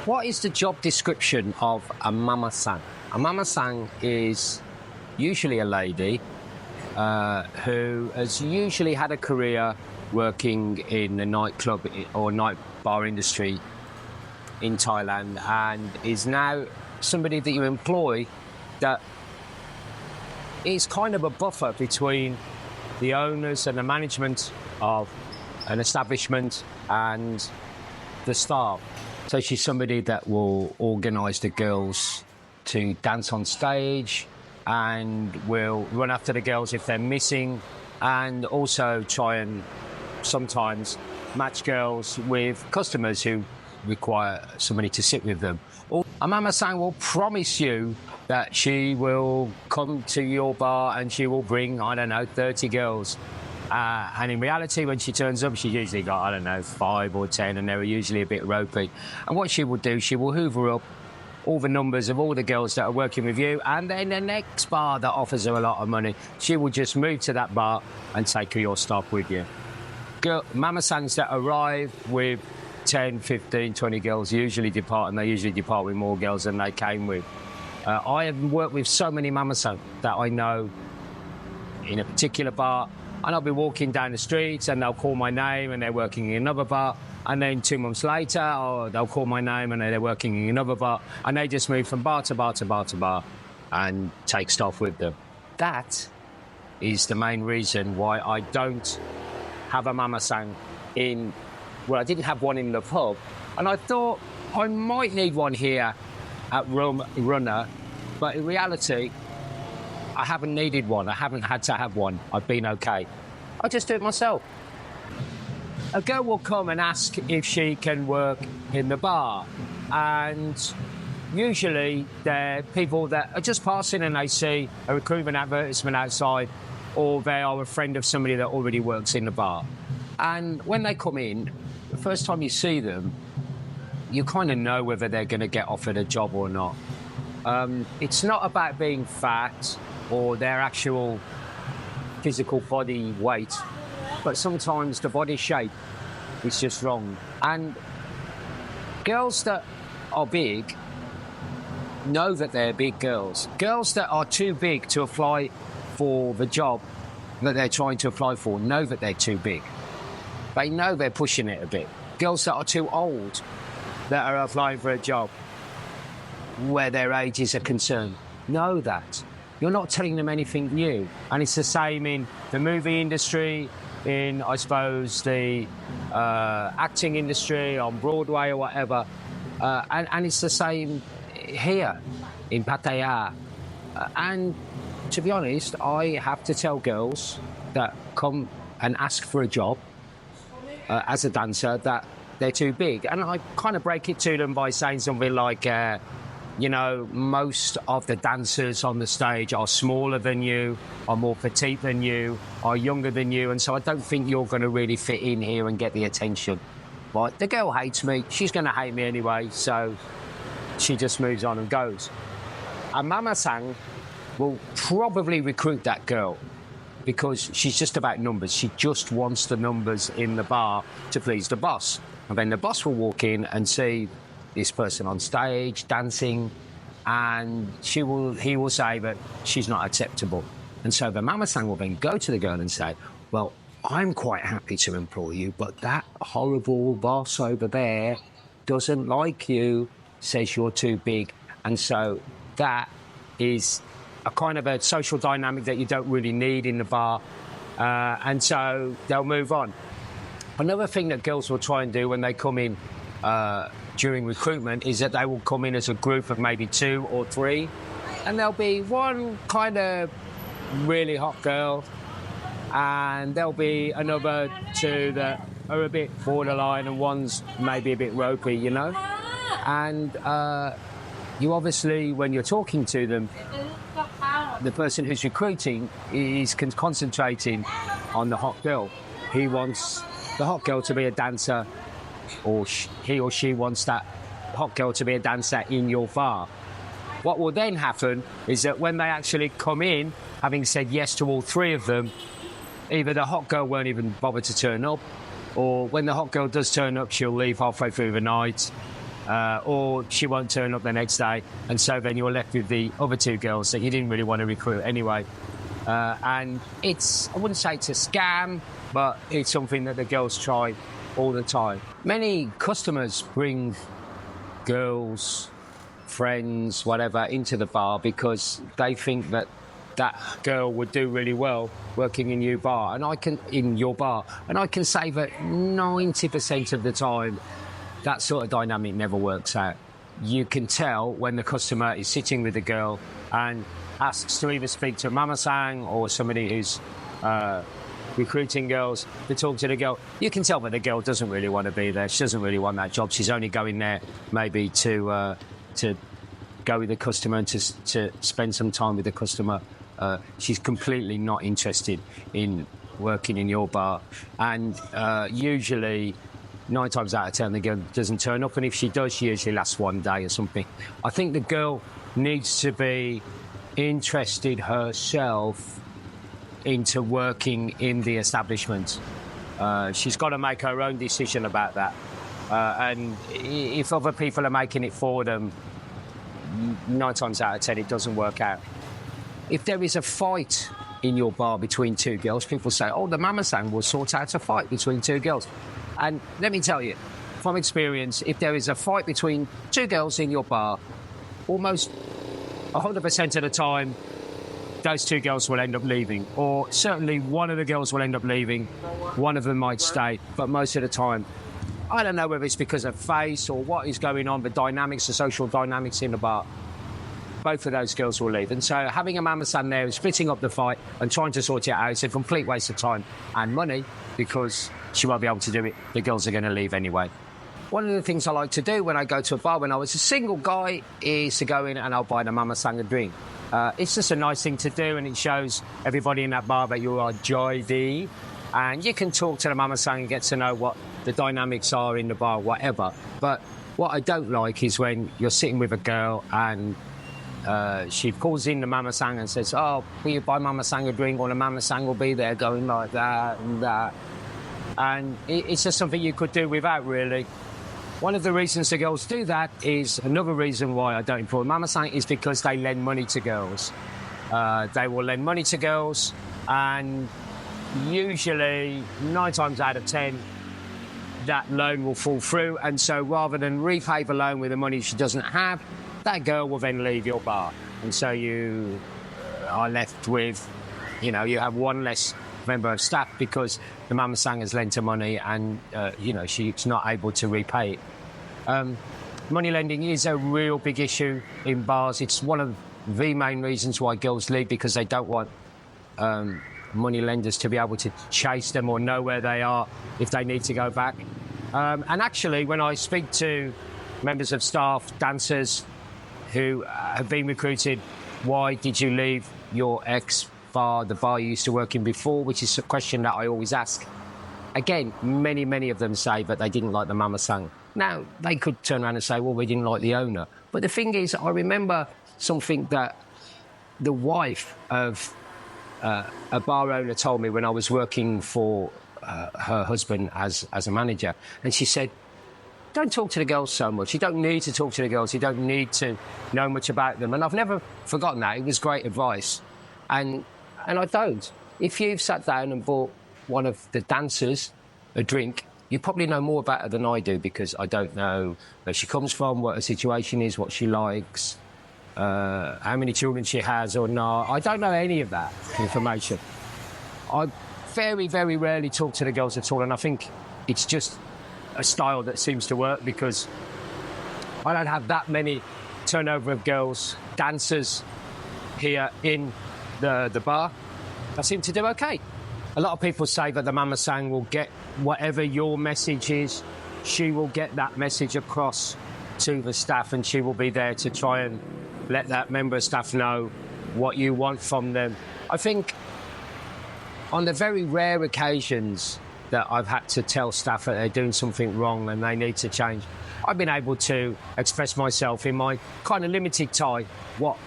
What is the job description of a mamasang? A mamasang is usually a lady who has usually had a career working in the nightclub or night bar industry in Thailand, and is now somebody that you employ that is kind of a buffer between the owners and the management of an establishment and the staff. So she's somebody that will organise the girls to dance on stage and will run after the girls if they're missing, and also try and sometimes match girls with customers who require somebody to sit with them. A mamasang will promise you that she will come to your bar and she will bring, I don't know, 30 girls. And in reality, when she turns up, she's usually got, I don't know, 5 or 10, and they're usually a bit ropey. And what she will do, she will hoover up all the numbers of all the girls that are working with you, and then the next bar that offers her a lot of money, she will just move to that bar and take your stock with you. Mamasangs that arrive with 10, 15, 20 girls usually depart, and they usually depart with more girls than they came with. I have worked with so many mamasang that I know in a particular bar, and I'll be walking down the streets and they'll call my name and they're working in another bar, and then 2 months later they'll call my name and they're working in another bar, and they just move from bar to bar to bar to bar and take stuff with them. That is the main reason why I don't have a mamasang in... Well, I didn't have one in the pub, and I thought I might need one here at Runner, but in reality, I haven't needed one. I haven't had to have one. I've been okay. I just do it myself. A girl will come and ask if she can work in the bar, and usually they're people that are just passing and they see a recruitment advertisement outside, or they are a friend of somebody that already works in the bar. And when they come in, the first time you see them, you kind of know whether they're going to get offered a job or not. It's not about being fat or their actual physical body weight, but sometimes the body shape is just wrong. And girls that are big know that they're big girls. Girls that are too big to apply for the job that they're trying to apply for know that they're too big. They know they're pushing it a bit. Girls that are too old that are applying for a job where their age is a concern know that. You're not telling them anything new. And it's the same in the movie industry, in, I suppose, the acting industry, on Broadway or whatever. And it's the same here in Pattaya. And to be honest, I have to tell girls that come and ask for a job as a dancer that they're too big. And I kind of break it to them by saying something like, you know, most of the dancers on the stage are smaller than you, are more petite than you, are younger than you, and so I don't think you're going to really fit in here and get the attention. But the girl hates me. She's going to hate me anyway, so she just moves on and goes. And Mamasang will probably recruit that girl because she's just about numbers. She just wants the numbers in the bar to please the boss. And then the boss will walk in and see this person on stage dancing, and he will say that she's not acceptable. And so the mamasang will then go to the girl and say, well, I'm quite happy to employ you, but that horrible boss over there doesn't like you, says you're too big. And so that is a kind of a social dynamic that you don't really need in the bar. And so they'll move on. Another thing that girls will try and do when they come in during recruitment is that they will come in as a group of maybe 2 or 3, and there'll be one kind of really hot girl, and there'll be another 2 that are a bit borderline, and one's maybe a bit ropey, you know? And you obviously, when you're talking to them, the person who's recruiting is concentrating on the hot girl. He wants the hot girl to be a dancer, or he or she wants that hot girl to be a dancer in your bar. What will then happen is that when they actually come in, having said yes to all 3 of them, either the hot girl won't even bother to turn up, or when the hot girl does turn up, she'll leave halfway through the night, or she won't turn up the next day, and so then you're left with the other two girls that you didn't really want to recruit anyway. And it's, I wouldn't say it's a scam, but it's something that the girls try all the time. Many customers bring girls, friends, whatever, into the bar because they think that that girl would do really well working in your bar, and I can say that 90% of the time that sort of dynamic never works out. You can tell when the customer is sitting with the girl and asks to either speak to Mamasang or somebody who's recruiting girls to talk to the girl. You can tell that the girl doesn't really want to be there. She doesn't really want that job. She's only going there maybe to go with the customer and to spend some time with the customer. She's completely not interested in working in your bar. And usually, 9 times out of 10, the girl doesn't turn up. And if she does, she usually lasts one day or something. I think the girl needs to be interested herself into working in the establishment. She's got to make her own decision about that. And if other people are making it for them, 9 times out of 10, it doesn't work out. If there is a fight in your bar between two girls, people say, oh, the Mamasang will sort out a fight between two girls. And let me tell you, from experience, if there is a fight between two girls in your bar, almost 100% of the time, those two girls will end up leaving. Or certainly one of the girls will end up leaving, one of them might stay, but most of the time, I don't know whether it's because of face or what is going on, the dynamics, the social dynamics in the bar, both of those girls will leave. And so having a Mamasang there is splitting up the fight and trying to sort it out. It's a complete waste of time and money because she won't be able to do it. The girls are going to leave anyway. One of the things I like to do when I go to a bar when I was a single guy is to go in and I'll buy the Mamasang a drink. It's just a nice thing to do, and it shows everybody in that bar that you are joy-y, and you can talk to the Mamasang and get to know what the dynamics are in the bar, whatever. But what I don't like is when you're sitting with a girl and she calls in the Mamasang and says, oh, will you buy Mamasang a drink? Or the Mamasang will be there going like that and that. And it's just something you could do without, really. One of the reasons the girls do that is, another reason why I don't employ Mamasang is because they lend money to girls. They will lend money to girls, and usually 9 times out of 10, that loan will fall through. And so rather than repay the loan with the money she doesn't have, that girl will then leave your bar. And so you are left with, you have one less member of staff because the Mamasang has lent her money and, she's not able to repay it. Money lending is a real big issue in bars. It's one of the main reasons why girls leave, because they don't want money lenders to be able to chase them or know where they are if they need to go back. And actually, when I speak to members of staff, dancers who have been recruited, why did you leave your ex-bar, the bar you used to work in before, which is a question that I always ask. Again, many of them say that they didn't like the Mamasang. Now, they could turn around and say, well, we didn't like the owner. But the thing is, I remember something that the wife of a bar owner told me when I was working for her husband as a manager. And she said, don't talk to the girls so much. You don't need to talk to the girls. You don't need to know much about them. And I've never forgotten that. It was great advice. And I don't. If you've sat down and bought one of the dancers a drink, you probably know more about her than I do, because I don't know where she comes from, what her situation is, what she likes, how many children she has or not. I don't know any of that information. I very, very rarely talk to the girls at all, and I think it's just a style that seems to work because I don't have that many turnover of girls, dancers here in the bar. I seem to do okay. A lot of people say that the Mamasang will get whatever your message is, she will get that message across to the staff, and she will be there to try and let that member of staff know what you want from them. I think on the very rare occasions that I've had to tell staff that they're doing something wrong and they need to change, I've been able to express myself in my kind of limited time, what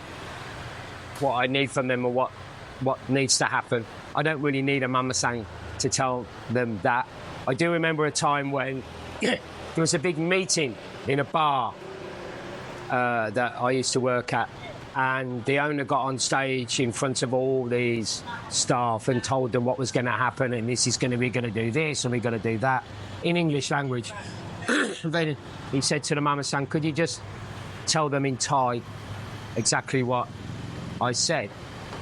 I need from them or what needs to happen. I don't really need a Mamasang to tell them that. I do remember a time when there was a big meeting in a bar that I used to work at, and the owner got on stage in front of all these staff and told them what was going to happen, and this is going to be going to do this and we're going to do that in English language. Then he said to the Mamasang, could you just tell them in Thai exactly what I said?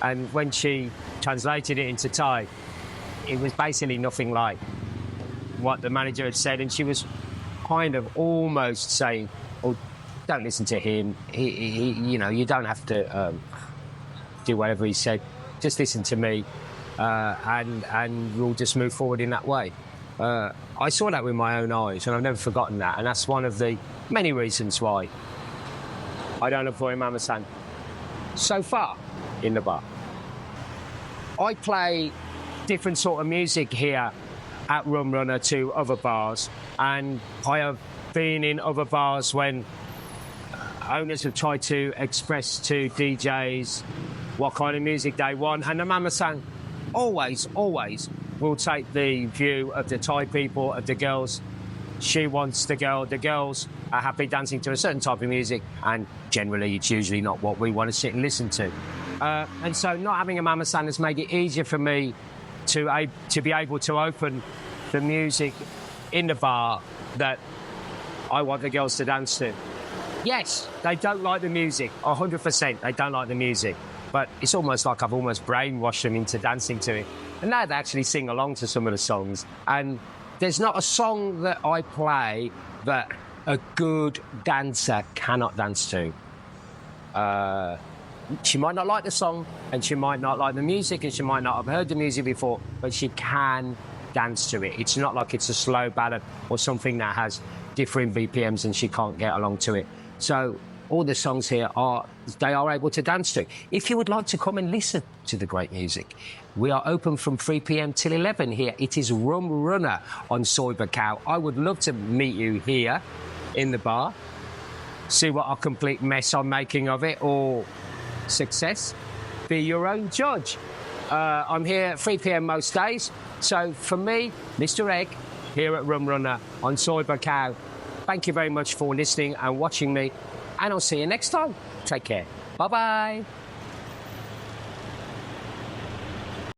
And when she translated it into Thai, it was basically nothing like what the manager had said, and she was kind of almost saying, oh, don't listen to him. He you know, you don't have to do whatever he said. Just listen to me, and we'll just move forward in that way. I saw that with my own eyes, and I've never forgotten that. And that's one of the many reasons why I don't avoid Mamasang so far in the bar. I play different sort of music here at Rum Runner to other bars, and I have been in other bars when owners have tried to express to DJs what kind of music they want, and the Mamasang always will take the view of the Thai people, of the girls. She wants the girls are happy dancing to a certain type of music, and generally it's usually not what we want to sit and listen to. And so not having a Mamasang has made it easier for me to be able to open the music in the bar that I want the girls to dance to. Yes, they don't like the music, 100% they don't like the music, but it's almost like I've almost brainwashed them into dancing to it. And now they actually sing along to some of the songs, and there's not a song that I play that a good dancer cannot dance to. She might not like the song, and she might not like the music, and she might not have heard the music before, but she can dance to it. It's not like it's a slow ballad or something that has different BPMs and she can't get along to it. So all the songs here they are able to dance to. If you would like to come and listen to the great music, we are open from 3 p.m. till 11 here. It is Rum Runner on Soy Bacau. I would love to meet you here in the bar, see what a complete mess I'm making of it, or success. Be your own judge. I'm here at 3 p.m. most days. So for me, Mr. Egg, here at Rum Runner on Soy Bacau, thank you very much for listening and watching me, and I'll see you next time. Take care. Bye-bye.